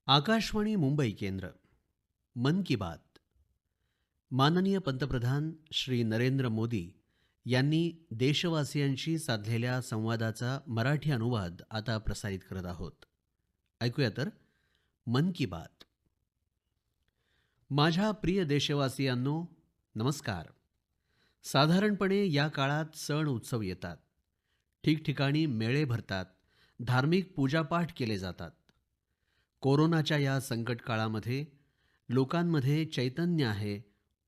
आकाशवाणी मुंबई केंद्र. मन की बात. माननीय पंतप्रधान श्री नरेंद्र मोदी यांनी देशवासियांशी साधलेल्या संवादाचा मराठी अनुवाद आता प्रसारित करत आहोत. ऐकूया तर. मन की बात. माझ्या प्रिय देशवासियांनो, नमस्कार. साधारणपणे या काळात सण उत्सव येतात. ठिकठिकाणी मेळे भरतात. धार्मिक पूजापाठ केले जातात. कोरोनाच्या या संकट काळामध्ये लोकांमध्ये चैतन्य आहे,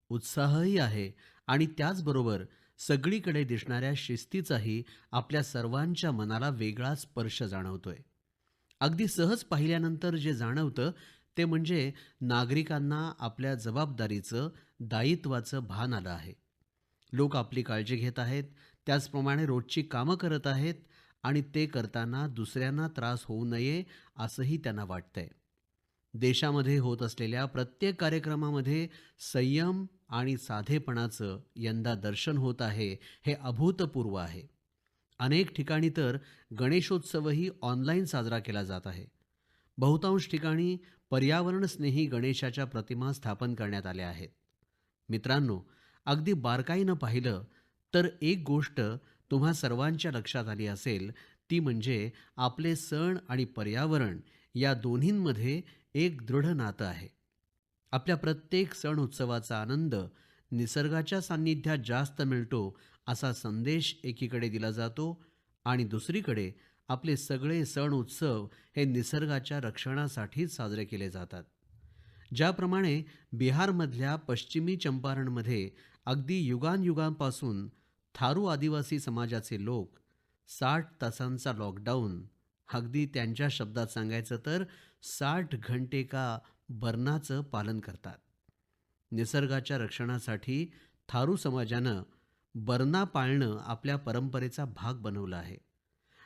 उत्साहही आहे आणि त्याचबरोबर सगळीकडे दिसणाऱ्या शिस्तीचाही आपल्या सर्वांच्या मनाला वेगळा स्पर्श जाणवतोय. अगदी सहज पाहिल्यानंतर जे जाणवतं ते म्हणजे नागरिकांना आपल्या जबाबदारीचं, दायित्वाचं भान आलं आहे. लोक आपली काळजी घेत आहेत, त्याचप्रमाणे रोजची कामं करत आहेत आणि ते करताना दुसऱ्यांना त्रास होऊ नये असंही त्यांना वाटतंय. देशामध्ये होत असलेल्या प्रत्येक कार्यक्रमामध्ये संयम आणि साधेपणाचं यंदा दर्शन होत आहे, हे अभूतपूर्व आहे. अनेक ठिकाणी तर गणेशोत्सवही ऑनलाईन साजरा केला जात आहे. बहुतांश ठिकाणी पर्यावरणस्नेही गणेशाच्या प्रतिमा स्थापन करण्यात आल्या आहेत. मित्रांनो, अगदी बारकाईनं पाहिलं तर एक गोष्ट तुम्हा सर्वांच्या लक्षात आली असेल, ती म्हणजे आपले सण आणि पर्यावरण या दोन्हींमध्ये एक दृढ नातं आहे. आपल्या प्रत्येक सण उत्सवाचा आनंद निसर्गाच्या सान्निध्यात जास्त मिळतो असा संदेश एकीकडे दिला जातो आणि दुसरीकडे आपले सगळे सण उत्सव हे निसर्गाच्या रक्षणासाठीच साजरे केले जातात. ज्याप्रमाणे बिहारमधल्या पश्चिमी चंपारणमध्ये अगदी युगांयुगांपासून थारू आदिवासी समाजाचे लोक 60 तासांचा लॉकडाऊन, अगदी त्यांच्या शब्दात सांगायचं तर 60 घंटे का बरनाचं पालन करतात. निसर्गाच्या रक्षणासाठी थारू समाजानं बरना पाळणं आपल्या परंपरेचा भाग बनवलं आहे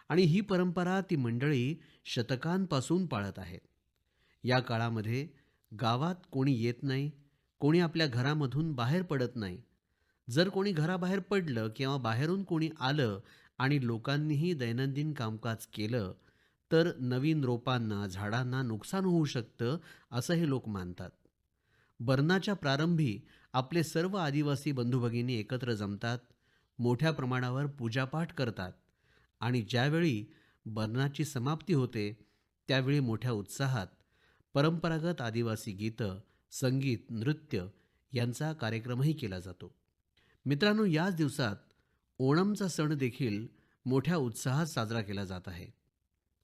आणि ही परंपरा ती मंडळी शतकांपासून पाळत आहेत. या काळामध्ये गावात कोणी येत नाही, कोणी आपल्या घरामधून बाहेर पडत नाही. जर कोणी घराबाहेर पडलं किंवा बाहेरून कोणी आलं आणि लोकांनीही दैनंदिन कामकाज केलं तर नवीन रोपांना, झाडांना नुकसान होऊ शकतं, असं हे लोक मानतात. बरनाच्या प्रारंभी आपले सर्व आदिवासी बंधू-भगिनी एकत्र जमतात, मोठ्या प्रमाणावर पूजापाठ करतात आणि ज्यावेळी बरनाची समाप्ती होते त्यावेळी मोठ्या उत्साहात परंपरागत आदिवासी गीतं, संगीत, नृत्य यांचा कार्यक्रमही केला जातो. मित्रांनो, याच दिवसात ओणमचा सण देखील मोठ्या उत्साहात साजरा केला जात आहे.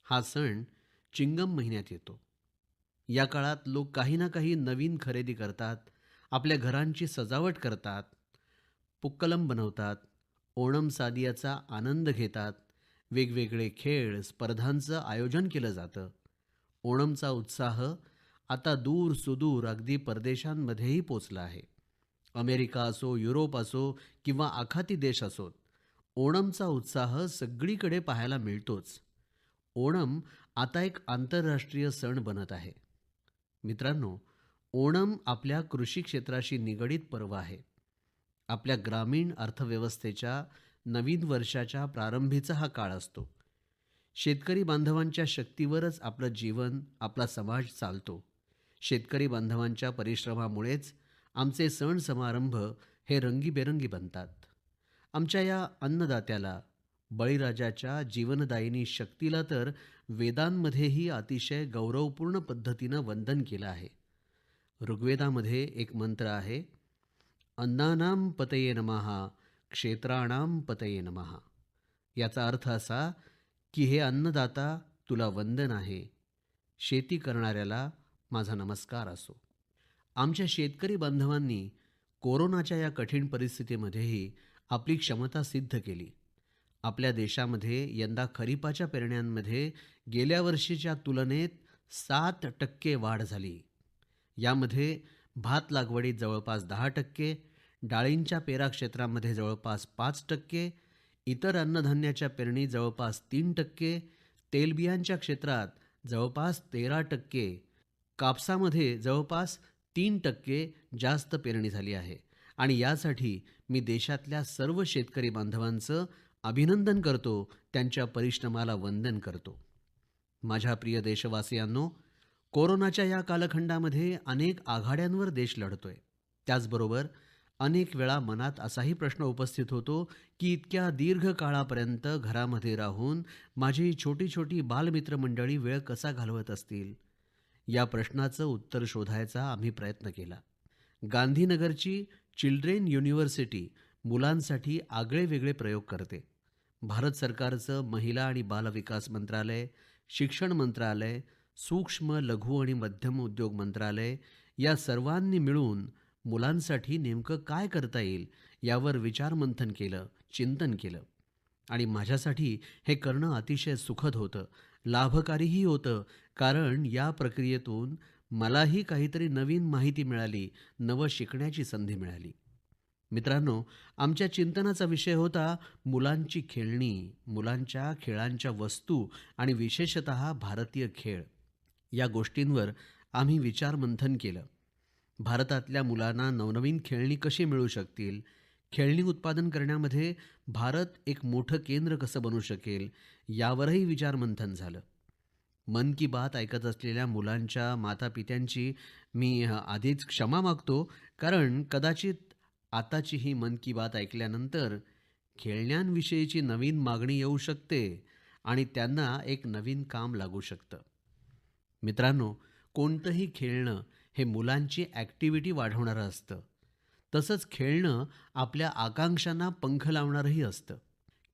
हा सण चिंगम महिन्यात येतो. या काळात लोक काही ना काही नवीन खरेदी करतात, आपल्या घरांची सजावट करतात, पुक्कलम बनवतात, ओणम सादियाचा आनंद घेतात. वेगवेगळे खेळ, स्पर्धांचं आयोजन केलं जातं. ओणमचा उत्साह आता दूर सुदूर अगदी परदेशांमध्येही पोचला आहे. अमेरिका असो, युरोप असो किंवा आखाती देश असोत, ओणमचा उत्साह सगळीकडे पाहायला मिळतोच. ओणम आता एक आंतरराष्ट्रीय सण बनत आहे. मित्रांनो, ओणम आपल्या कृषी क्षेत्राशी निगडीत पर्व आहे. आपल्या ग्रामीण अर्थव्यवस्थेच्या नवीन वर्षाच्या प्रारंभीचा हा काळ असतो. शेतकरी बांधवांच्या शक्तीवरच आपलं जीवन, आपला समाज चालतो. शेतकरी बांधवांच्या परिश्रमामुळेच आमचे सण समारंभ हे रंगीबेरंगी बनतात. आमच्या या अन्नदात्याला, बळीराजाच्या जीवनदायिनी शक्तीला तर वेदांमध्येही अतिशय गौरवपूर्ण पद्धतीनं वंदन केलं आहे. ऋग्वेदामध्ये एक मंत्र आहे, अन्नानां पतये नमः, क्षेत्राणां पतये नमः. याचा अर्थ असा की हे अन्नदाता, तुला वंदन आहे. शेती करणाऱ्याला माझा नमस्कार असो. आमच्या शेतकरी बांधवांनी कोरोनाच्या या कठीण परिस्थितीमध्येही आपली क्षमता सिद्ध केली. आपल्या देशामध्ये यंदा खरीपाच्या पेरण्यांमध्ये गेल्या वर्षीच्या तुलनेत 7% वाढ झाली. यामध्ये भात लागवडीत जवळपास 10%, डाळींच्या पेरा क्षेत्रामध्ये जवळपास 5%, इतर अन्नधान्याच्या पेरणी जवळपास 3%, तेलबियांच्या क्षेत्रात जवळपास 13%, कापसामध्ये जवळपास 3% जास्त पेरणी झाली आहे. आणि यासाठी मी देशातल्या सर्व शेतकरी बांधवांचं अभिनंदन करतो, त्यांच्या परिश्रमाला वंदन करतो. माझ्या प्रिय देशवासियांनो, कोरोनाच्या या कालखंडामध्ये अनेक आघाड्यांवर देश लढतोय. त्याचबरोबर अनेक वेळा मनात असाही प्रश्न उपस्थित होतो, की इतक्या दीर्घ काळापर्यंत घरामध्ये राहून माझी छोटी-छोटी बालमित्र मंडळी वेळ कसा घालवत असतील? या प्रश्नाचं उत्तर शोधायचा आम्ही प्रयत्न केला. गांधीनगरची चिल्ड्रेन युनिव्हर्सिटी मुलांसाठी आगळेवेगळे प्रयोग करते. भारत सरकारचं महिला आणि बाल विकास मंत्रालय, शिक्षण मंत्रालय, सूक्ष्म, लघु आणि मध्यम उद्योग मंत्रालय या सर्वांनी मिळून मुलांसाठी नेमकं काय करता येईल यावर विचारमंथन केलं, चिंतन केलं. आणि माझ्यासाठी हे करणं अतिशय सुखद होतं, लाभकारीही होतं, कारण या प्रक्रियेतून मलाही काहीतरी नवीन माहिती मिळाली, नवं शिकण्याची संधी मिळाली. मित्रांनो, आमच्या चिंतनाचा विषय होता मुलांची खेळणी, मुलांच्या खेळांच्या वस्तू आणि विशेषतः भारतीय खेळ. या गोष्टींवर आम्ही विचारमंथन केलं. भारतातल्या मुलांना नवनवीन खेळणी कशी मिळू शकतील, खेळणी उत्पादन करण्यामध्ये भारत एक मोठं केंद्र कसं बनू शकेल, यावरही विचारमंथन झालं. मन की बात ऐकत असलेल्या मुलांच्या मातापित्यांची मी आधीच क्षमा मागतो, कारण कदाचित आताची ही मन की बात ऐकल्यानंतर खेळण्यांविषयीची नवीन मागणी येऊ शकते आणि त्यांना एक नवीन काम लागू शकतं. मित्रांनो, कोणतंही खेळणं हे मुलांची ॲक्टिव्हिटी वाढवणारं असतं. तसंच खेळणं आपल्या आकांक्षांना पंख लावणारंही असतं.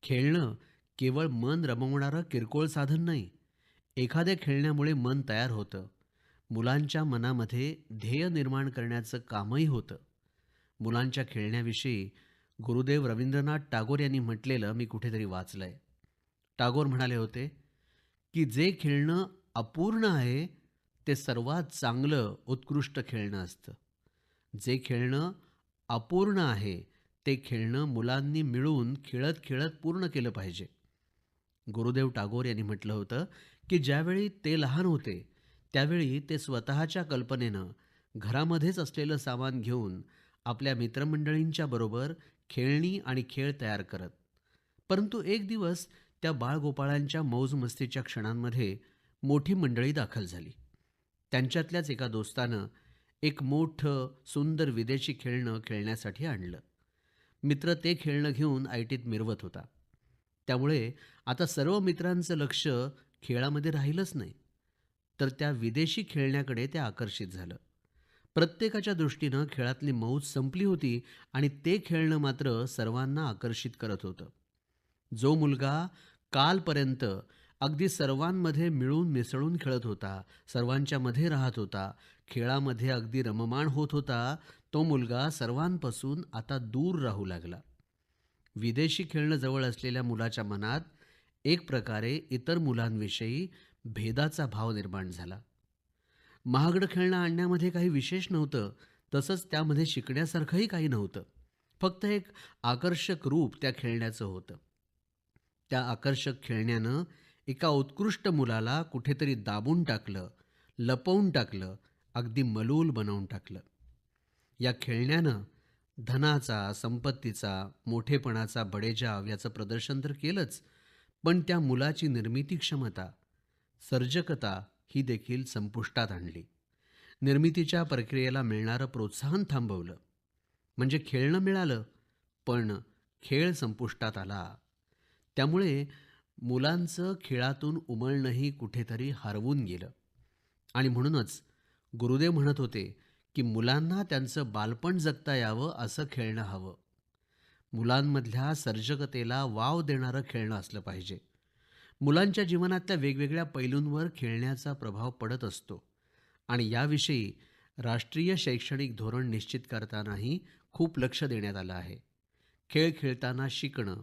खेळणं केवळ मन रमवणारं किरकोळ साधन नाही. एखाद्या खेळण्यामुळे मन तयार होतं. मुलांच्या मनामध्ये ध्येय निर्माण करण्याचं कामही होतं. मुलांच्या खेळण्याविषयी गुरुदेव रवींद्रनाथ टागोर यांनी म्हटलेलं मी कुठेतरी वाचलंय. टागोर म्हणाले होते, की जे खेळणं अपूर्ण आहे ते सर्वात चांगलं उत्कृष्ट खेळणं असतं. जे खेळणं अपूर्ण आहे ते खेळणं मुलांनी मिळून खेळत-खेळत पूर्ण केलं पाहिजे. गुरुदेव टागोर यांनी म्हटलं होतं, की ज्यावेळी ते लहान होते, त्यावेळी ते स्वतःच्या कल्पनेनं घरामध्येच असलेलं सामान घेऊन आपल्या मित्रमंडळींच्या बरोबर खेळणी आणि खेळ तयार करत. परंतु एक दिवस त्या बाळगोपाळांच्या मौज-मस्तीच्या क्षणांमध्ये मोठी मंडळी दाखल झाली. त्यांच्यातल्याच एका दोस्तानं एक मोठं सुंदर विदेशी खेळणं खेळण्यासाठी आणलं. मित्र ते खेळणं घेऊन ऐटीत मिरवत होता. त्यामुळे आता सर्व मित्रांचं लक्ष खेळामध्ये राहिलंच नाही, तर त्या विदेशी खेळण्याकडे ते आकर्षित झालं. प्रत्येकाच्या दृष्टीनं खेळातली मौज संपली होती आणि ते खेळणं मात्र सर्वांना आकर्षित करत होतं. जो मुलगा कालपर्यंत अगदी सर्वांमध्ये मिळून मिसळून खेळत होता, सर्वांच्या मध्ये राहत होता, खेळामध्ये अगदी रममाण होत होता, तो मुलगा सर्वांपासून आता दूर राहू लागला. विदेशी खेळणं जवळ असलेल्या मुलाच्या मनात एक प्रकारे इतर मुलांविषयी भेदाचा भाव निर्माण झाला. महागडं खेळणं आणण्यामध्ये काही विशेष नव्हतं, तसंच त्यामध्ये शिकण्यासारखंही काही नव्हतं. फक्त एक आकर्षक रूप त्या खेळण्याचं होतं. त्या आकर्षक खेळण्यानं एका उत्कृष्ट मुलाला कुठेतरी दाबून टाकलं, लपवून टाकलं, अगदी मलूल बनवून टाकलं. या खेळण्यानं धनाचा, संपत्तीचा, मोठेपणाचा बडेजाव याचं प्रदर्शन तर केलंच, पण त्या मुलाची निर्मिती क्षमता, सर्जकता ही देखील संपुष्टात आणली. निर्मितीच्या प्रक्रियेला मिळणारं प्रोत्साहन थांबवलं. म्हणजे खेळणं मिळालं, पण खेळ संपुष्टात आला. त्यामुळे मुलांचं खेळातून उमलणंही कुठेतरी हरवून गेलं. आणि म्हणूनच गुरुदेव म्हणत होते, की मुलांना त्यांचं बालपण जगता यावं असं खेळणं हवं. मुलांमधल्या सर्जकतेला वाव देणारं खेळणं असलं पाहिजे. मुलांच्या जीवनातल्या वेगवेगळ्या पैलूंवर खेळण्याचा प्रभाव पडत असतो आणि याविषयी राष्ट्रीय शैक्षणिक धोरण निश्चित करतानाही खूप लक्ष देण्यात आलं आहे. खेळ खेळताना शिकणं,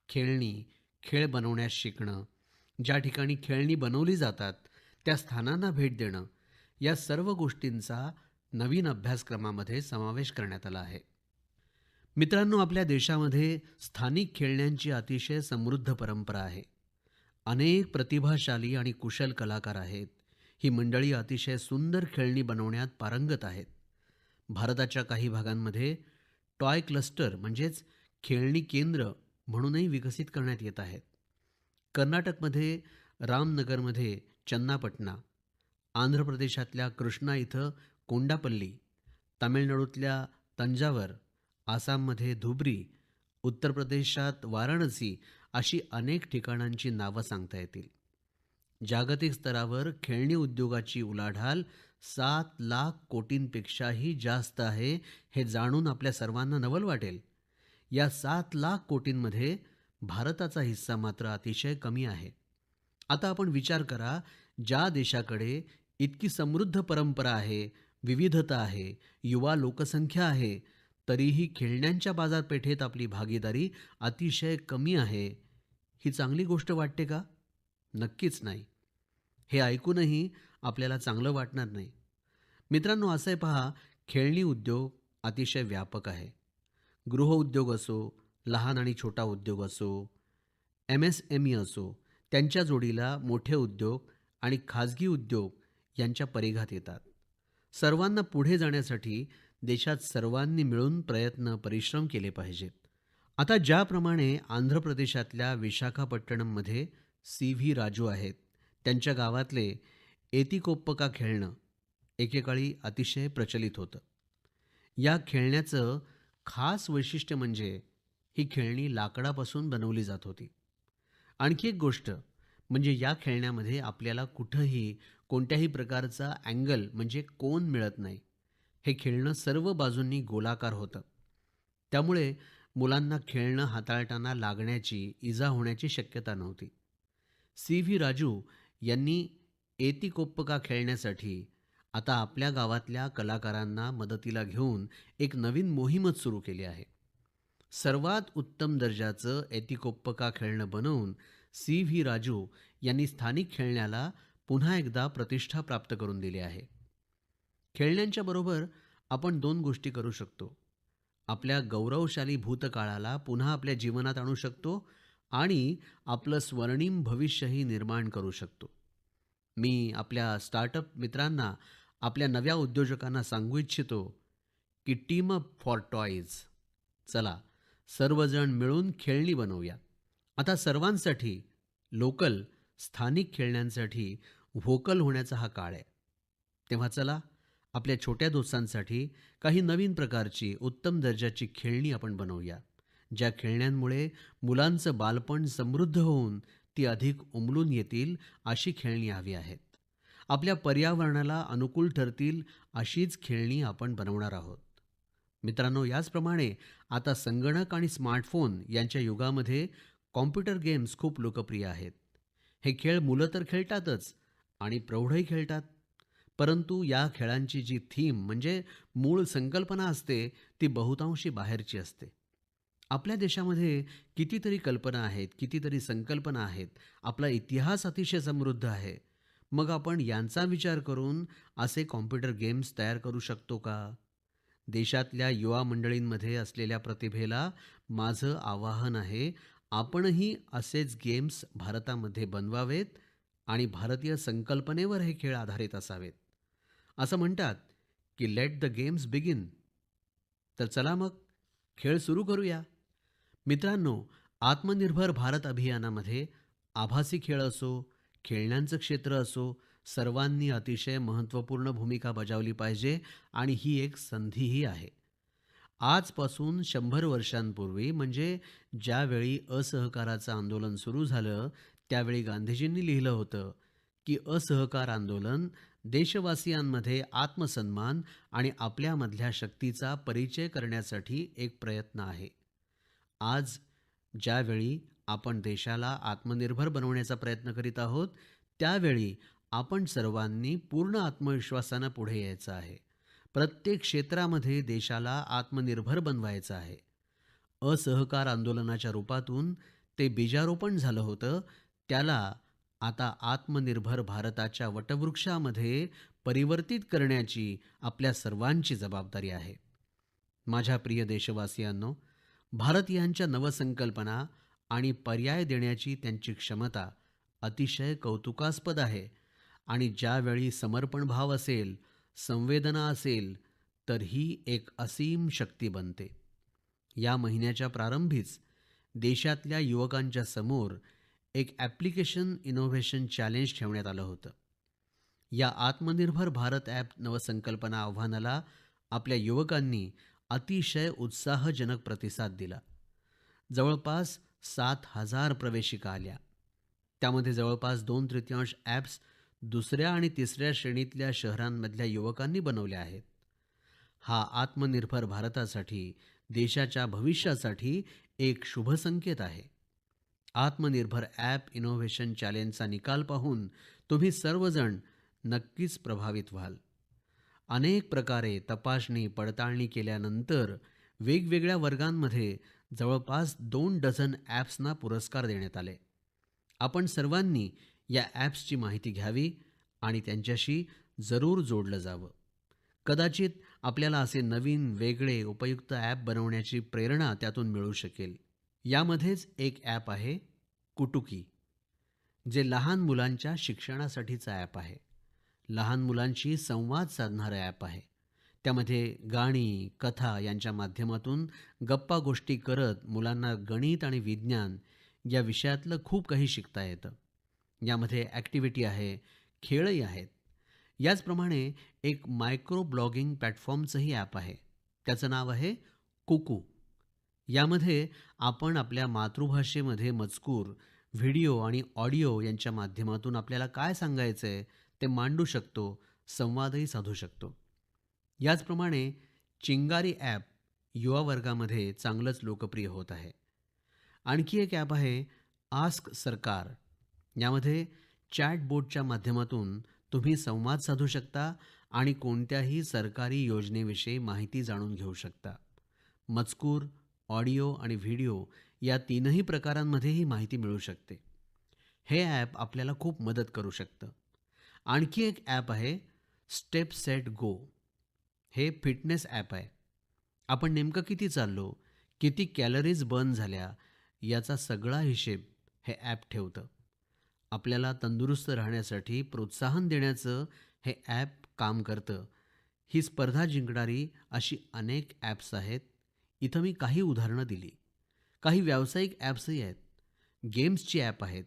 खेळणी, खेळ बनवण्यास शिकणं, ज्या ठिकाणी खेळणी बनवली जातात त्या स्थानांना भेट देणं, या सर्व गोष्टींचा नवीन अभ्यासक्रमामध्ये समावेश करण्यात आला आहे. मित्रांनो, आपल्या देशामध्ये स्थानिक खेळण्यांची अतिशय समृद्ध परंपरा आहे. अनेक प्रतिभाशाली आणि कुशल कलाकार आहेत. ही मंडळी अतिशय सुंदर खेळणी बनवण्यात पारंगत आहेत. भारताच्या काही भागांमध्ये टॉय क्लस्टर म्हणजेच खेळणी केंद्र म्हणूनही विकसित करण्यात येत आहेत. कर्नाटकमध्ये रामनगरमध्ये चन्नापटना, आंध्र प्रदेशातल्या कृष्णा इथं कोंडापल्ली, तामिळनाडूतल्या तंजावर, आसाममध्ये धुबरी, उत्तर प्रदेशात वाराणसी अशी अनेक ठिकाणांची नावं सांगता येतील. जागतिक स्तरावर खेळणी उद्योगाची उलाढाल 7 लाख कोटींपेक्षाही जास्त आहे, हे जाणून आपल्या सर्वांना नवल वाटेल. या 7 लाख कोटींमध्ये भारताचा हिस्सा मात्र अतिशय कमी आहे. आता आपण विचार करा, ज्या देशाकडे इतकी समृद्ध परंपरा आहे, विविधता आहे, युवा लोकसंख्या आहे, तरीही खेळण्यांच्या बाजारपेठेत आपली भागीदारी अतिशय कमी आहे. ही चांगली गोष्ट वाटते का? नक्कीच नाही. हे ऐकूनही आपल्याला चांगलं वाटणार नाही. मित्रांनो, असं आहे पहा, खेळणी उद्योग अतिशय व्यापक आहे. गृहउद्योग असो, लहान आणि छोटा उद्योग असो, एम-एस-एम-ई असो, त्यांच्या जोडीला मोठे उद्योग आणि खाजगी उद्योग यांच्या परिघात येतात. सर्वांना पुढे जाण्यासाठी देशात सर्वांनी मिळून प्रयत्न परिश्रम केले पाहिजेत. आता ज्याप्रमाणे आंध्र प्रदेशातल्या विशाखापट्टणममध्ये सी-व्ही राजू आहेत, त्यांच्या गावातले एतिकोप्पका खेळणं एकेकाळी अतिशय प्रचलित होतं. या खेळण्याचं खास वैशिष्ट्य म्हणजे ही खेळणी लाकडापासून बनवली जात होती. आणखी एक गोष्ट म्हणजे या खेळण्यामध्ये आपल्याला कुठंही कोणत्याही प्रकारचा अँगल म्हणजे कोन मिळत नाही. हे खेळणं सर्व बाजूंनी गोलाकार होतं. त्यामुळे मुलांना खेळणं हाताळताना लागण्याची, इजा होण्याची शक्यता नव्हती. सी-व्ही राजू यांनी एतिकोप्पका खेळण्यासाठी आता आपल्या गावातल्या कलाकारांना मदतीला घेऊन एक नवीन मोहीमच सुरू केली आहे. सर्वात उत्तम दर्जाचं एतिकोप्पका खेळणं बनवून सी-व्ही राजू यांनी स्थानिक खेळण्याला पुन्हा एकदा प्रतिष्ठा प्राप्त करून दिली आहे. खेळण्यांच्या बरोबर आपण दोन गोष्टी करू शकतो. आपल्या गौरवशाली भूतकाळाला पुन्हा आपल्या जीवनात आणू शकतो आणि आपलं स्वर्णिम भविष्यही निर्माण करू शकतो. मी आपल्या स्टार्टअप मित्रांना, आपल्या नव्या उद्योजकांना सांगू इच्छितो की टीम अप फॉर टॉयज. चला, सर्वजण मिळून खेळणी बनवूया. आता सर्वांसाठी लोकल, स्थानिक खेळण्यांसाठी व्होकल होण्याचा हा काळ आहे. तेव्हा चला, आपल्या छोट्या दोस्तांसाठी काही नवीन प्रकारची उत्तम दर्जाची खेळणी आपण बनवूया, ज्या खेळण्यांमुळे मुलांचं बालपण समृद्ध होऊन ती अधिक उमलून येतील अशी खेळणी हवी आहेत. आपल्या पर्यावरणाला अनुकूल ठरतील अशीच खेळणी आपण बनवणार आहोत. मित्रांनो, याचप्रमाणे आता संगणक आणि स्मार्टफोन यांच्या युगामध्ये कॉम्प्युटर गेम्स खूप लोकप्रिय आहेत. हे खेळ मुलं तर खेळतातच आणि प्रौढही खेळतात. परंतु या खेळांची जी थीम म्हणजे मूळ संकल्पना असते, ती बहुतांशी बाहेरची असते. आपल्या देशामध्ये कितीतरी कल्पना आहेत, कितीतरी संकल्पना आहेत. आपला इतिहास अतिशय समृद्ध आहे. मग आपण यांचा विचार करून असे कॉम्प्युटर गेम्स तयार करू शकतो का? देशातल्या युवा मंडळींमध्ये असलेल्या प्रतिभेला माझं आवाहन आहे, आपणही असेच गेम्स भारतामध्ये बनवावेत आणि भारतीय संकल्पनेवर हे खेळ आधारित असावेत. असं म्हणतात की लेट द गेम्स बिगिन. तर चला मग, खेळ सुरू करूया. मित्रांनो, आत्मनिर्भर भारत अभियानामध्ये आभासी खेळ असो, खेळण्यांचं क्षेत्र असो, सर्वांनी अतिशय महत्त्वपूर्ण भूमिका बजावली पाहिजे आणि ही एक संधीही आहे. आजपासून 100 वर्षांपूर्वी म्हणजे ज्यावेळी असहकाराचं आंदोलन सुरू झालं, त्यावेळी गांधीजींनी लिहिलं होतं की असहकार आंदोलन देशवासियांमध्ये आत्मसन्मान आणि आपल्यामधल्या शक्तीचा परिचय करण्यासाठी एक प्रयत्न आहे. आज ज्यावेळी आपण देशाला आत्मनिर्भर बनवण्याचा प्रयत्न करीत आहोत, त्यावेळी आपण सर्वांनी पूर्ण आत्मविश्वासाने पुढे यायचं आहे. प्रत्येक क्षेत्रामध्ये देशाला आत्मनिर्भर बनवायचं आहे. असहकार आंदोलनाच्या रूपातून ते बीजारोपण झालं होतं, त्याला आता आत्मनिर्भर भारताच्या वटवृक्षामध्ये परिवर्तित करण्याची आपल्या सर्वांची जबाबदारी आहे. माझ्या प्रिय देशवासियांनो, भारतीयांच्या नवसंकल्पना आणि पर्याय देण्याची त्यांची क्षमता अतिशय कौतुकास्पद आहे आणि ज्यावेळी समर्पण भाव असेल, संवेदना असेल, तर ही एक असीम शक्ती बनते. या महिन्याच्या प्रारंभीच देशातल्या युवकांच्या समोर एक ॲप्लिकेशन इनोव्हेशन चॅलेंज ठेवण्यात आलं होतं. या आत्मनिर्भर भारत ॲप नवसंकल्पना आव्हानाला आपल्या युवकांनी अतिशय उत्साहजनक प्रतिसाद दिला. जवळपास 7,000 प्रवेशिका आल्या. त्यामध्ये जवळपास 2/3 ॲप्स दुसऱ्या आणि तिसऱ्या श्रेणीतल्या शहरांमधल्या युवकांनी बनवल्या आहेत. हा आत्मनिर्भर भारतासाठी, देशाच्या भविष्यासाठी एक शुभ संकेत आहे. आत्मनिर्भर ॲप इनोव्हेशन चॅलेंजचा निकाल पाहून तुम्ही सर्वजण नक्कीच प्रभावित व्हाल. अनेक प्रकारे तपासणी पडताळणी केल्यानंतर वेगवेगळ्या वर्गांमध्ये जवळपास 2 डझन ॲप्सना पुरस्कार देण्यात आले. आपण सर्वांनी या ॲप्सची माहिती घ्यावी आणि त्यांच्याशी जरूर जोडलं जावं. कदाचित आपल्याला असे नवीन वेगळे उपयुक्त ॲप बनवण्याची प्रेरणा त्यातून मिळू शकेल. यामध्येच एक ॲप आहे कुटुकी, जे लहान मुलांच्या शिक्षणासाठीचं ॲप आहे. लहान मुलांशी संवाद साधणारं ॲप आहे. त्यामध्ये गाणी, कथा यांच्या माध्यमातून गप्पा गोष्टी करत मुलांना गणित आणि विज्ञान या विषयातलं खूप काही शिकता येतं. यामध्ये ॲक्टिव्हिटी आहे, खेळही आहेत. याचप्रमाणे एक मायक्रो ब्लॉगिंग प्लॅटफॉर्मचंही ॲप आहे. त्याचं नाव आहे कुकू. यामध्ये आपण आपल्या मातृभाषेमध्ये मजकूर, व्हिडिओ आणि ऑडिओ यांच्या माध्यमातून आपल्याला काय सांगायचंय ते मांडू शकतो, संवादही साधू शकतो. याचप्रमाणे चिंगारी ॲप युवा वर्गामध्ये चांगलंच लोकप्रिय होत आहे. आणखी एक ॲप आहे आस्क सरकार. यामध्ये चॅटबोटच्या माध्यमातून तुम्ही संवाद साधू शकता आणि कोणत्याही सरकारी योजनेविषयी माहिती जाणून घेऊ शकता. मजकूर, ऑडिओ आणि व्हिडिओ या तीनही प्रकारांमध्ये ही माहिती मिळू शकते. हे ॲप आपल्याला खूप मदत करू शकतं. आणखी एक ॲप आहे स्टेप सेट गो. हे फिटनेस ॲप आहे. आपण नेमकं किती चाललो, किती कॅलरीज बर्न झाल्या याचा सगळा हिशेब हे ॲप ठेवतं. आपल्याला तंदुरुस्त राहण्यासाठी प्रोत्साहन देण्याचं हे ॲप काम करतं. ही स्पर्धा जिंकणारी अशी अनेक ॲप्स आहेत. इथं मी काही उदाहरणं दिली. काही व्यावसायिक ॲप्सही आहेत. गेम्सची ॲप आहेत.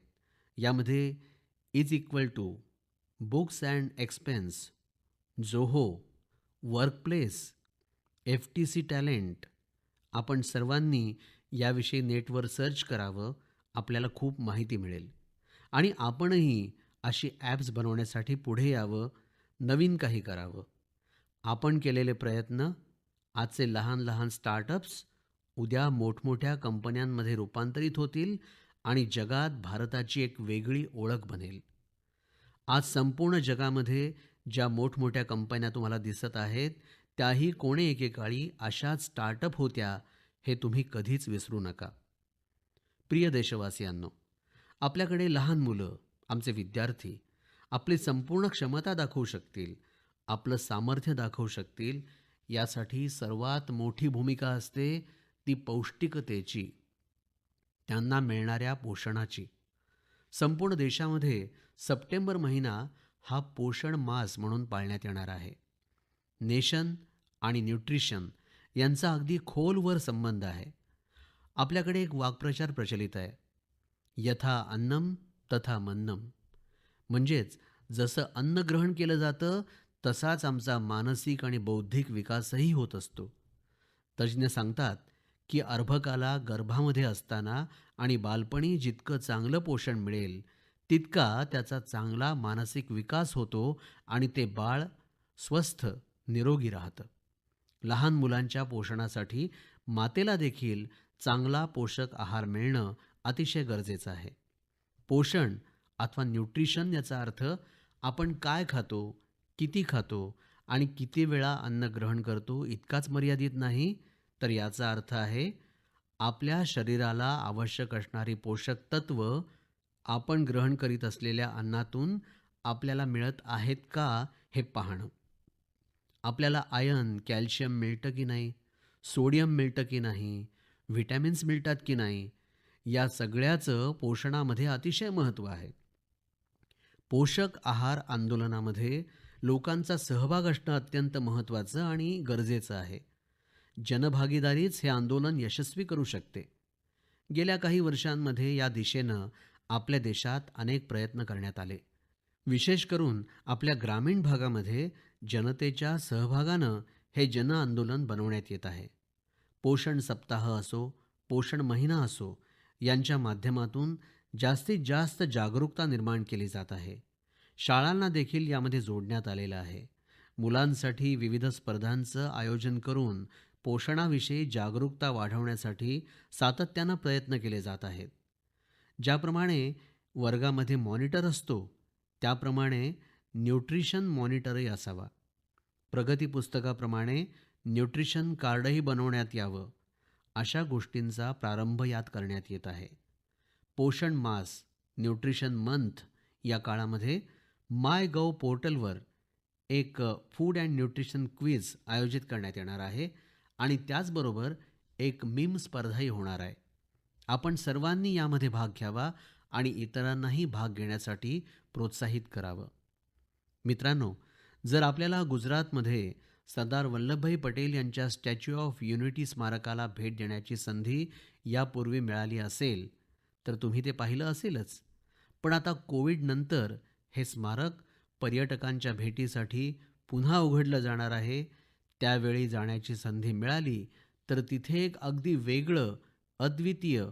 यामध्ये is equal to, books and expense, Zoho, workplace, FTC talent. आपण सर्वांनी याविषयी नेटवर सर्च करावं. आपल्याला खूप माहिती मिळेल आणि आपणही अशी ॲप्स बनवण्यासाठी पुढे यावं, नवीन काही करावं. आपण केलेले प्रयत्न, आजचे लहान लहान स्टार्टअप्स उद्या मोठमोठ्या कंपन्यांमध्ये रूपांतरित होतील आणि जगात भारताची एक वेगळी ओळख बनेल. आज संपूर्ण जगामध्ये ज्या मोठमोठ्या कंपन्या तुम्हाला दिसत आहेत, त्याही कोणे एकेकाळी अशाच स्टार्टअप होत्या, हे तुम्ही कधीच विसरू नका. प्रिय देशवासियांनो, आपल्याकडे लहान मुलं, आमचे विद्यार्थी आपली संपूर्ण क्षमता दाखवू शकतील, आपलं सामर्थ्य दाखवू शकतील. यासाठी सर्वात मोठी भूमिका असते ती पौष्टिकतेची, त्यांना मिळणाऱ्या पोषणाची. संपूर्ण देशामध्ये सप्टेंबर महिना हा पोषण मास म्हणून पाळण्यात येणार आहे. नेशन आणि न्यूट्रिशन यांचा अगदी खोलवर संबंध आहे. आपल्याकडे एक वाक्प्रचार प्रचलित आहे, यथा अन्नम तथा मन्नम. म्हणजेच जसं अन्न ग्रहण केलं जातं तसाच आमचा मानसिक आणि बौद्धिक विकासही होत असतो. तज्ज्ञ सांगतात की अर्भकाला गर्भामध्ये असताना आणि बालपणी जितकं चांगलं पोषण मिळेल तितका त्याचा चांगला मानसिक विकास होतो आणि ते बाळ स्वस्थ निरोगी राहतं. लहान मुलांच्या पोषणासाठी मातेला देखील चांगला पोषक आहार मिळणं अतिशय गरजेचं आहे. पोषण अथवा न्यूट्रिशन याचा अर्थ आपण काय खातो, किती खातो आणि किती वेळा अन्न ग्रहण करतो इतकाच मर्यादित नाही, तर याचा अर्थ आहे आपल्या शरीराला आवश्यक असणारी पोषक तत्व आपण ग्रहण करीत असलेल्या अन्नातून आपल्याला मिळत आहेत का हे पाहणं. आपल्याला आयर्न, कॅल्शियम मिळतं की नाही, सोडियम मिळतं की नाही, व्हिटॅमिन्स मिळतात की नाही, या सगळ्याचं पोषणामध्ये अतिशय महत्त्व आहे. पोषक आहार आंदोलनामध्ये लोकांचा सहभाग असणं अत्यंत महत्त्वाचं आणि गरजेचं आहे. जनभागीदारीच हे आंदोलन यशस्वी करू शकते. गेल्या काही वर्षांमध्ये या दिशेनं आपल्या देशात अनेक प्रयत्न करण्यात आले. विशेष करून आपल्या ग्रामीण भागामध्ये जनतेच्या सहभागानं हे जन आंदोलन बनवण्यात येत आहे. पोषण सप्ताह असो, पोषण महिना असो, यांच्या माध्यमातून जास्तीत जास्त जागरूकता निर्माण केली जात आहे. शाळांना देखील यामध्ये जोडण्यात आलेलं आहे. मुलांसाठी विविध स्पर्धांचं आयोजन करून पोषणाविषयी जागरूकता वाढवण्यासाठी सातत्यानं प्रयत्न केले जात आहेत. ज्याप्रमाणे वर्गामध्ये मॉनिटर असतो, त्याप्रमाणे न्यूट्रिशन मॉनिटरही असावा. प्रगती पुस्तकाप्रमाणे न्यूट्रिशन कार्डही बनवण्यात यावं, अशा गोष्टींचा प्रारंभ यात करण्यात येत आहे. पोषण मास, न्यूट्रिशन मंथ या काळामध्ये माय पोर्टलवर एक फूड अँड न्यूट्रिशन क्विज आयोजित करण्यात येणार आहे आणि त्याचबरोबर एक मीम स्पर्धाही होणार आहे. आपण सर्वांनी यामध्ये भाग घ्यावा आणि इतरांनाही भाग घेण्यासाठी प्रोत्साहित करावं. मित्रांनो, जर आपल्याला गुजरातमध्ये सरदार वल्लभभाई पटेल यांच्या स्टॅच्यू ऑफ युनिटी स्मारकाला भेट देण्याची संधी यापूर्वी मिळाली असेल, तर तुम्ही ते पाहिलं असेलच. पण आता कोविड नंतर हे स्मारक पर्यटकांच्या भेटीसाठी पुन्हा उघडलं जाणार आहे. त्यावेळी जाण्याची संधी मिळाली तर तिथे एक अगदी वेगळं, अद्वितीय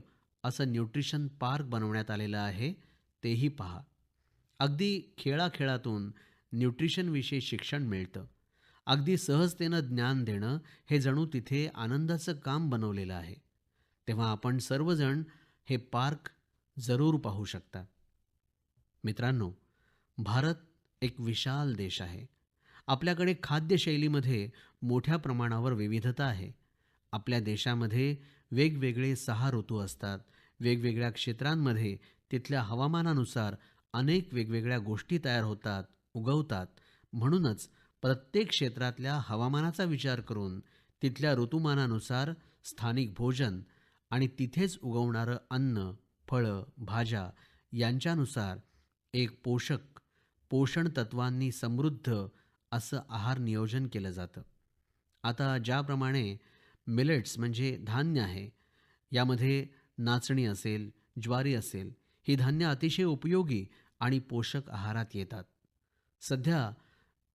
असं न्यूट्रिशन पार्क बनवण्यात आलेलं आहे, तेही पहा. अगदी खेळाखेळातून न्यूट्रिशनविषयी शिक्षण मिळतं. अगदी सहजतेनं ज्ञान देणं हे जणू तिथे आनंदाचं काम बनवलेलं आहे. तेव्हा आपण सर्वजण हे पार्क जरूर पाहू शकता. मित्रांनो, भारत एक विशाल देश आहे. आपल्याकडे खाद्यशैलीमध्ये मोठ्या प्रमाणावर विविधता आहे. आपल्या देशामध्ये वेगवेगळे 6 ऋतू असतात. वेगवेगळ्या क्षेत्रांमध्ये तिथल्या हवामानानुसार अनेक वेगवेगळ्या गोष्टी तयार होतात, उगवतात. म्हणूनच प्रत्येक क्षेत्रातल्या हवामानाचा विचार करून तिथल्या ऋतुमानानुसार स्थानिक भोजन आणि तिथेच उगवणारं अन्न, फळं, भाज्या यांच्यानुसार एक पोषक, पोषण तत्वांनी समृद्ध असं आहार नियोजन केलं जातं. आता ज्याप्रमाणे मिलेट्स म्हणजे धान्य आहे, यामध्ये नाचणी असेल, ज्वारी असेल, ही धान्य अतिशय उपयोगी आणि पोषक आहारात येतात. सध्या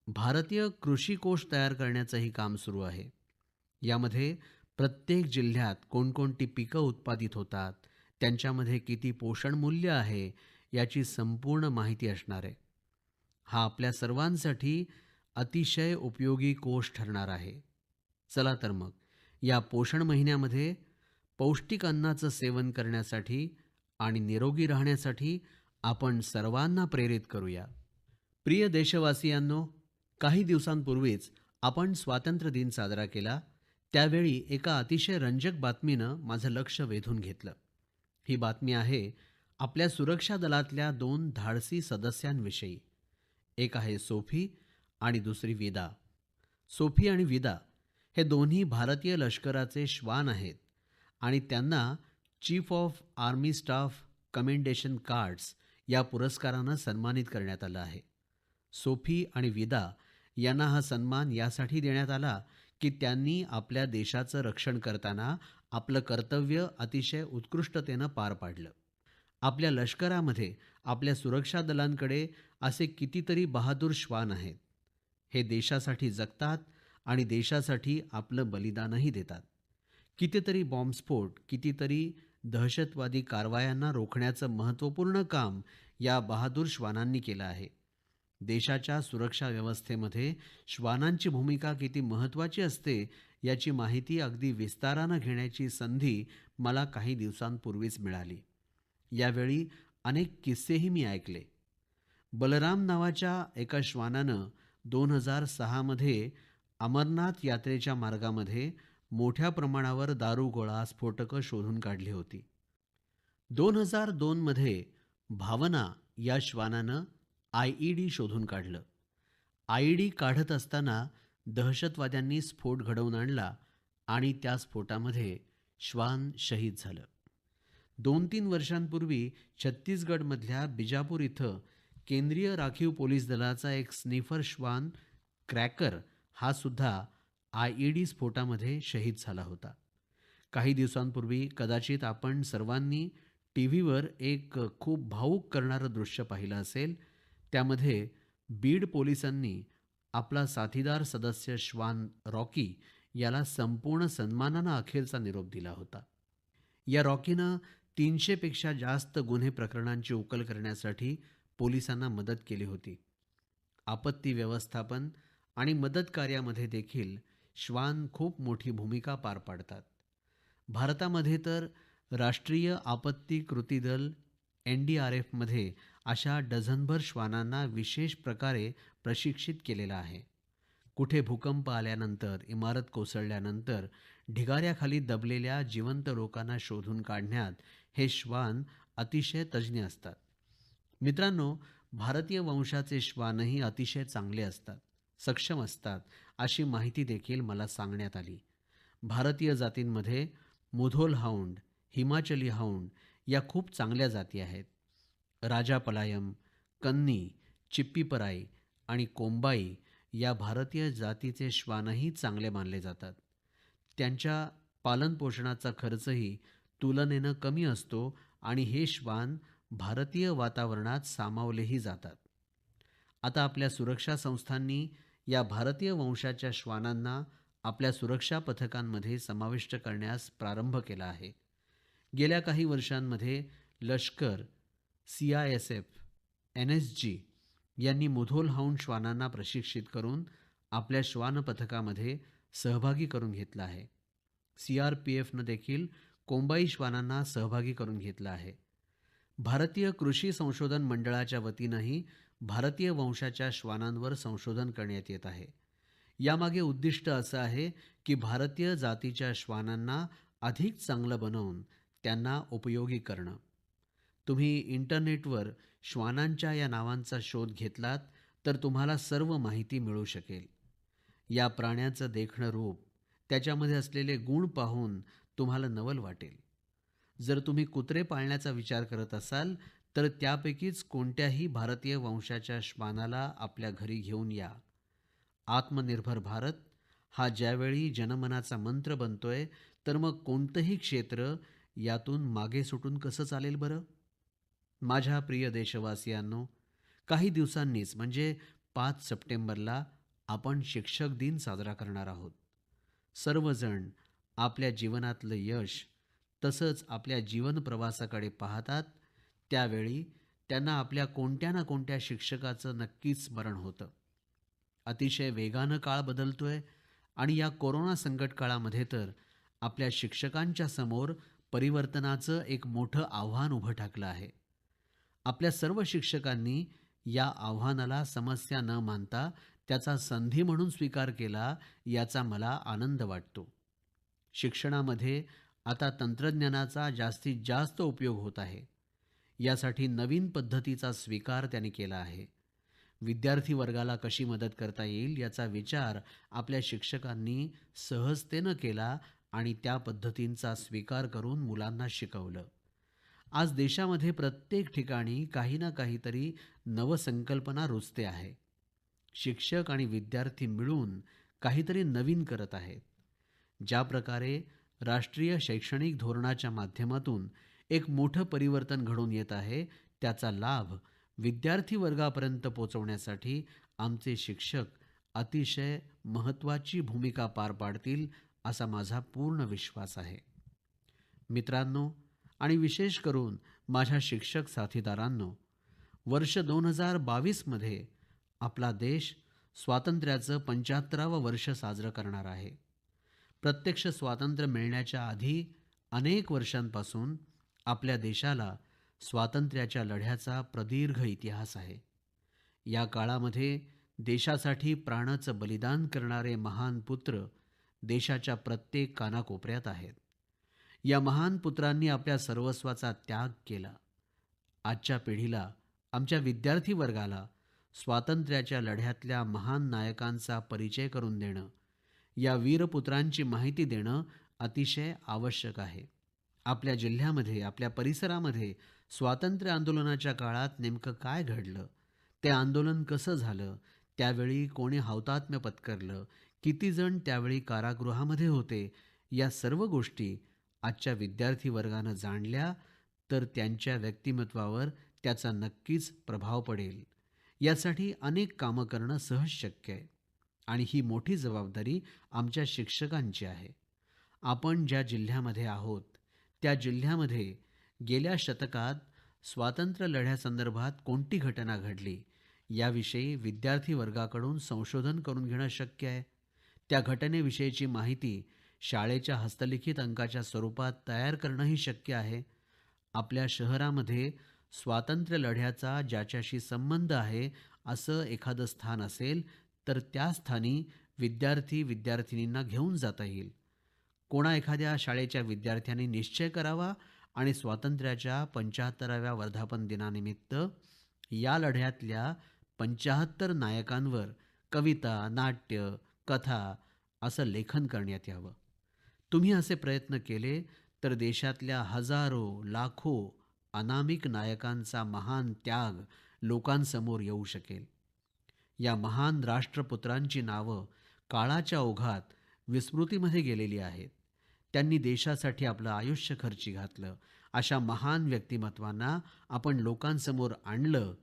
भारतीय कृषी कोष तयार करण्याचंही काम सुरू आहे. यामध्ये प्रत्येक जिल्ह्यात कोणकोणती पिकं उत्पादित होतात, त्यांच्यामध्ये किती पोषण मूल्य आहे, याची संपूर्ण माहिती असणार आहे. हा आपल्या सर्वांसाठी अतिशय उपयोगी कोर्स ठरणार आहे. चला तर मग या पोषण महिन्यामध्ये पौष्टिक अन्नाचं सेवन करण्यासाठी आणि निरोगी राहण्यासाठी आपण सर्वांना प्रेरित करूया. प्रिय देशवासियांनो, काही दिवसांपूर्वीच आपण स्वातंत्र्य दिन साजरा केला. त्यावेळी एका अतिशय रंजक बातमीनं माझं लक्ष वेधून घेतलं. ही बातमी आहे आपल्या सुरक्षा दलातल्या 2 धाडसी सदस्यांविषयी. एक आहे सोफी आणि दुसरी विदा. सोफी आणि विदा हे दोन्ही भारतीय लष्कराचे श्वान आहेत आणि त्यांना chief of army staff commendation cards या पुरस्कारानं सन्मानित करण्यात आलं आहे. सोफी आणि विदा यांना हा सन्मान यासाठी देण्यात आला की त्यांनी आपल्या देशाचं रक्षण करताना आपलं कर्तव्य अतिशय उत्कृष्टतेनं पार पाडलं. आपल्या लष्करामध्ये आपल्या सुरक्षा दलांकडे असे कितीतरी बहादूर श्वान आहेत. हे देशासाठी जगतात आणि देशासाठी आपलं बलिदानही देतात. कितीतरी बॉम्बस्फोट, कितीतरी दहशतवादी कारवायांना रोखण्याचं महत्त्वपूर्ण काम या बहादूर श्वानांनी केलं आहे. देशाच्या सुरक्षा व्यवस्थेमध्ये श्वानांची भूमिका किती महत्त्वाची असते याची माहिती अगदी विस्तारानं घेण्याची संधी मला काही दिवसांपूर्वीच मिळाली. यावेळी अनेक किस्सेही मी ऐकले. बलराम नावाच्या एका श्वानानं 2006 मध्ये अमरनाथ यात्रेच्या मार्गामध्ये मोठ्या प्रमाणावर दारुगोळा, स्फोटकं शोधून काढली होती. 2002 मध्ये भावना या श्वानानं आयईडी शोधून काढलं. आयईडी काढत असताना दहशतवाद्यांनी स्फोट घडवून आणला आणि त्या स्फोटामध्ये श्वान शहीद झालं. 2-3 वर्षांपूर्वी छत्तीसगडमधल्या बिजापूर इथं केंद्रीय राखीव पोलीस दलाचा एक स्निफर श्वान क्रॅकर हा सुद्धा आयईडी स्फोटामध्ये शहीद झाला होता. काही दिवसांपूर्वी कदाचित आपण सर्वांनी टीव्हीवर एक खूप भावूक करणारं दृश्य पाहिलं असेल. त्यामध्ये बीड पोलिसांनी आपला साथीदार सदस्य श्वान रॉकी याला संपूर्ण सन्मानानं अखेरचा निरोप दिला होता. या रॉकीनं 300 पेक्षा जास्त गुन्हे प्रकरणांची उकल करण्यासाठी पोलिसांना मदत केली होती. आपत्ती व्यवस्थापन आणि मदत कार्यामध्ये देखील श्वान खूप मोठी भूमिका पार पाडतात. भारतामध्ये तर राष्ट्रीय आपत्ती कृती दल एनडीआरएफमध्ये अशा डझनभर श्वानांना विशेष प्रकारे प्रशिक्षित केलेलं आहे. कुठे भूकंप आल्यानंतर, इमारत कोसळल्यानंतर ढिगाऱ्याखाली दबलेल्या जिवंत लोकांना शोधून काढण्यात हे श्वान अतिशय तज्ज्ञ असतात. मित्रांनो, भारतीय वंशाचे श्वानही अतिशय चांगले असतात, सक्षम असतात, अशी माहिती देखील मला सांगण्यात आली. भारतीय जातींमध्ये मुधोल हाउंड, हिमाचली हाउंड या खूप चांगल्या जाती आहेत. राजापलायम, कन्नी, चिप्पीपराई आणि कोम्बाई या भारतीय जातीचे श्वानही चांगले मानले जातात. त्यांच्या पालनपोषणाचा खर्चही तुलनेनं कमी असतो आणि हे श्वान भारतीय वातावरणात सामावलेही जातात. आता आपल्या सुरक्षा संस्थांनी या भारतीय वंशाच्या श्वानांना आपल्या सुरक्षा पथकांमध्ये समाविष्ट करण्यास प्रारंभ केला आहे. गेल्या काही वर्षांमध्ये लष्कर, सीआयएसएफ, एनएसजी यांनी मुधोल हाउंड श्वानांना प्रशिक्षित करून आपल्या श्वान पथकामध्ये सहभागी करून घेतलं आहे. सीआरपीएफनं देखील कोम्बाई श्वानांना सहभागी करून घेतलं आहे. भारतीय कृषी संशोधन मंडळाच्या वतीनंही भारतीय वंशाच्या श्वानांवर संशोधन करण्यात येत आहे. यामागे उद्दिष्ट असं आहे की भारतीय जातीच्या श्वानांना अधिक चांगलं बनवून त्यांना उपयोगी करणं. तुम्ही इंटरनेटवर श्वानांच्या या नावांचा शोध घेतलात तर तुम्हाला सर्व माहिती मिळू शकेल. या प्राण्याचं देखणं रूप, त्याच्यामध्ये असलेले गुण पाहून तुम्हाला नवल वाटेल. जर तुम्ही कुत्रे पाळण्याचा विचार करत असाल तर त्यापैकीच कोणत्याही भारतीय वंशाच्या श्वानाला आपल्या घरी घेऊन या. आत्मनिर्भर भारत हा ज्यावेळी जनमनाचा मंत्र बनतोय, तर मग कोणतंही क्षेत्र यातून मागे सुटून कसं चालेल बरं? माझ्या प्रिय देशवासियांनो, काही दिवसांनीच म्हणजे 5 सप्टेंबरला आपण शिक्षक दिन साजरा करणार आहोत. सर्वजण आपल्या जीवनातलं यश तसंच आपल्या जीवन प्रवासाकडे पाहतात, त्यावेळी त्यांना आपल्या कोणत्या ना कोणत्या शिक्षकाचं नक्कीच स्मरण होतं. अतिशय वेगानं काळ बदलतोय आणि या कोरोना संकट काळामध्ये तर आपल्या शिक्षकांच्या समोर परिवर्तनाचं एक मोठं आव्हान उभं ठाकलं आहे. आपल्या सर्व शिक्षकांनी या आव्हानाला समस्या न मानता त्याचा संधी म्हणून स्वीकार केला, याचा मला आनंद वाटतो. शिक्षणामध्ये आता तंत्रज्ञानाचा जास्तीत जास्त उपयोग होत आहे. यासाठी नवीन पद्धतीचा स्वीकार त्यांनी केला आहे. विद्यार्थी वर्गाला कशी मदत करता येईल याचा विचार आपल्या शिक्षकांनी सहजतेनं केला आणि त्या पद्धतींचा स्वीकार करून मुलांना शिकवलं. आज देशामध्ये प्रत्येक ठिकाणी काही ना काहीतरी नवसंकल्पना रुजते आहे. शिक्षक आणि विद्यार्थी मिळून काहीतरी नवीन करत आहेत. ज्या प्रकारे राष्ट्रीय शैक्षणिक धोरणाच्या माध्यमातून एक मोठं परिवर्तन घडून येत आहे, त्याचा लाभ विद्यार्थी वर्गापर्यंत पोहोचवण्यासाठी आमचे शिक्षक अतिशय महत्त्वाची भूमिका पार पाडतील, असा माझा पूर्ण विश्वास आहे. मित्रांनो आणि विशेष करून माझ्या शिक्षक साथीदारांनो, वर्ष 2022 मध्ये आपला देश स्वातंत्र्याचं 75वं वर्ष साजरं करणार आहे. प्रत्यक्ष स्वातंत्र्य मिळण्याच्या आधी अनेक वर्षांपासून आपल्या देशाला स्वातंत्र्याच्या लढ्याचा प्रदीर्घ इतिहास आहे. या काळामध्ये देशासाठी प्राणाचं बलिदान करणारे महान पुत्र देशाच्या प्रत्येक कानाकोपऱ्यात आहेत. या महान पुत्रांनी आपल्या सर्वस्वाचा त्याग केला. आजच्या पिढीला, आमच्या विद्यार्थी वर्गाला स्वातंत्र्याच्या लढ्यातल्या महान नायकांचा परिचय करून देणं, या वीरपुत्रांची माहिती देणं अतिशय आवश्यक आहे. आपल्या जिल्ह्यामध्ये, आपल्या परिसरामध्ये स्वातंत्र्य आंदोलनाच्या काळात नेमकं काय घडलं, ते आंदोलन कसं झालं, त्यावेळी कोणी हौतात्म्य पत्करलं, किती जण त्यावेळी कारागृहामध्ये होते, या सर्व गोष्टी आजच्या विद्यार्थी वर्गानं जाणल्या तर त्यांच्या व्यक्तिमत्वावर त्याचा नक्कीच प्रभाव पडेल. यासाठी अनेक कामं करणं सहज शक्य आहे आणि ही मोठी जबाबदारी आमच्या शिक्षकांची आहे. आपण ज्या जिल्ह्यामध्ये आहोत, त्या जिल्ह्यामध्ये गेल्या शतकात स्वातंत्र्य लढ्यासंदर्भात कोणती घटना घडली, याविषयी विद्यार्थी वर्गाकडून संशोधन करून घेणं शक्य आहे. त्या घटनेविषयीची माहिती शाळेच्या हस्तलिखित अंकाच्या स्वरूपात तयार करणंही शक्य आहे. आपल्या शहरामध्ये स्वातंत्र्य लढ्याचा ज्याच्याशी संबंध आहे असं एखादं स्थान असेल, तर त्या स्थानी विद्यार्थी-विद्यार्थिनींना घेऊन जाता येईल. कोणा एखाद्या शाळेच्या विद्यार्थ्यांनी निश्चय करावा आणि स्वातंत्र्याच्या 75व्या वर्धापन दिनानिमित्त या लढ्यातल्या 75 नायकांवर कविता, नाट्य, कथा असं लेखन करण्यात यावं. तुम्ही असे प्रयत्न केले तर देशातल्या हजारो, लाखो अनामिक नायकांचा महान त्याग लोकांसमोर येऊ शकेल. या महान राष्ट्रपुत्रांची नावं काळाच्या ओघात विस्मृतीमध्ये गेलेली आहेत. त्यांनी देशासाठी आपलं आयुष्य खर्ची घातलं. अशा महान व्यक्तिमत्वांना आपण लोकांसमोर आणलं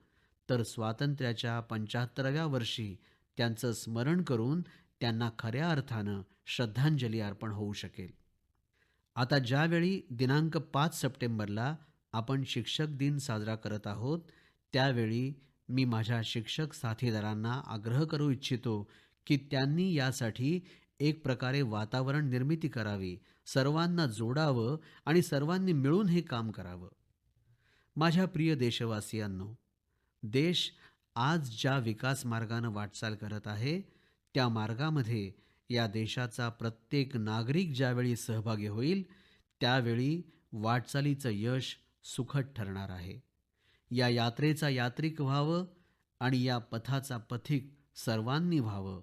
तर स्वातंत्र्याच्या 75व्या वर्षी त्यांचं स्मरण करून त्यांना खऱ्या अर्थानं श्रद्धांजली अर्पण होऊ शकेल. आता ज्यावेळी दिनांक 5 सप्टेंबरला आपण शिक्षक दिन साजरा करत आहोत, त्यावेळी मी माझ्या शिक्षक साथीदारांना आग्रह करू इच्छितो की त्यांनी यासाठी एक प्रकारे वातावरण निर्मिती करावी, सर्वांना जोडावं आणि सर्वांनी मिळून हे काम करावं. माझ्या प्रिय देशवासियांनो, देश आज ज्या विकास मार्गाने वाटचाल करत आहे, त्या मार्गामध्ये या देशाचा प्रत्येक नागरिक ज्यावेळी सहभागी होईल, त्यावेळी वाटचालीचं यश सुखद ठरणार आहे. या यात्रेचा यात्रिक व्हावं आणि या पथाचा पथिक सर्वांनी व्हावं,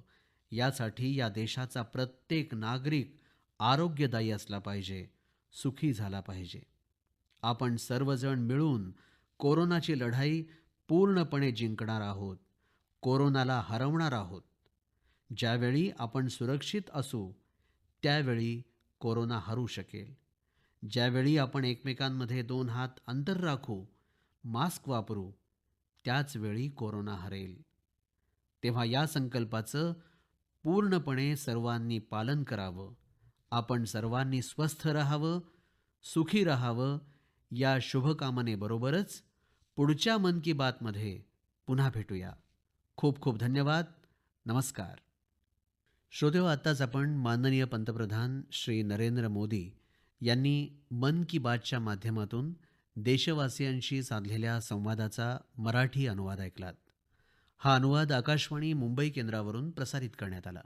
यासाठी या देशाचा प्रत्येक नागरिक आरोग्यदायी असला पाहिजे, सुखी झाला पाहिजे. आपण सर्वजण मिळून कोरोनाची लढाई पूर्णपणे जिंकणार आहोत, कोरोनाला हरवणार आहोत. ज्यावेळी आपण सुरक्षित असू, त्यावेळी कोरोना हरू शकेल. ज्यावेळी आपण एकमेकांमध्ये 2 हात अंतर राखू, मास्क वापरू, त्याच वेळी कोरोना हरेल. तेव्हा या संकल्पाचं पूर्णपणे सर्वांनी पालन करावं. आपण सर्वांनी स्वस्थ राहावं, सुखी राहावं, या शुभकामनेबरोबरच पुढच्या मन की बातमध्ये पुन्हा भेटूया. खूप खूप धन्यवाद. नमस्कार. श्रोतेहो, आत्ताच आपण माननीय पंतप्रधान श्री नरेंद्र मोदी यांनी मन की बातच्या माध्यमातून देशवासियांशी साधलेल्या संवादाचा मराठी अनुवाद ऐकलात. हा अनुवाद आकाशवाणी मुंबई केंद्रावरून प्रसारित करण्यात आला.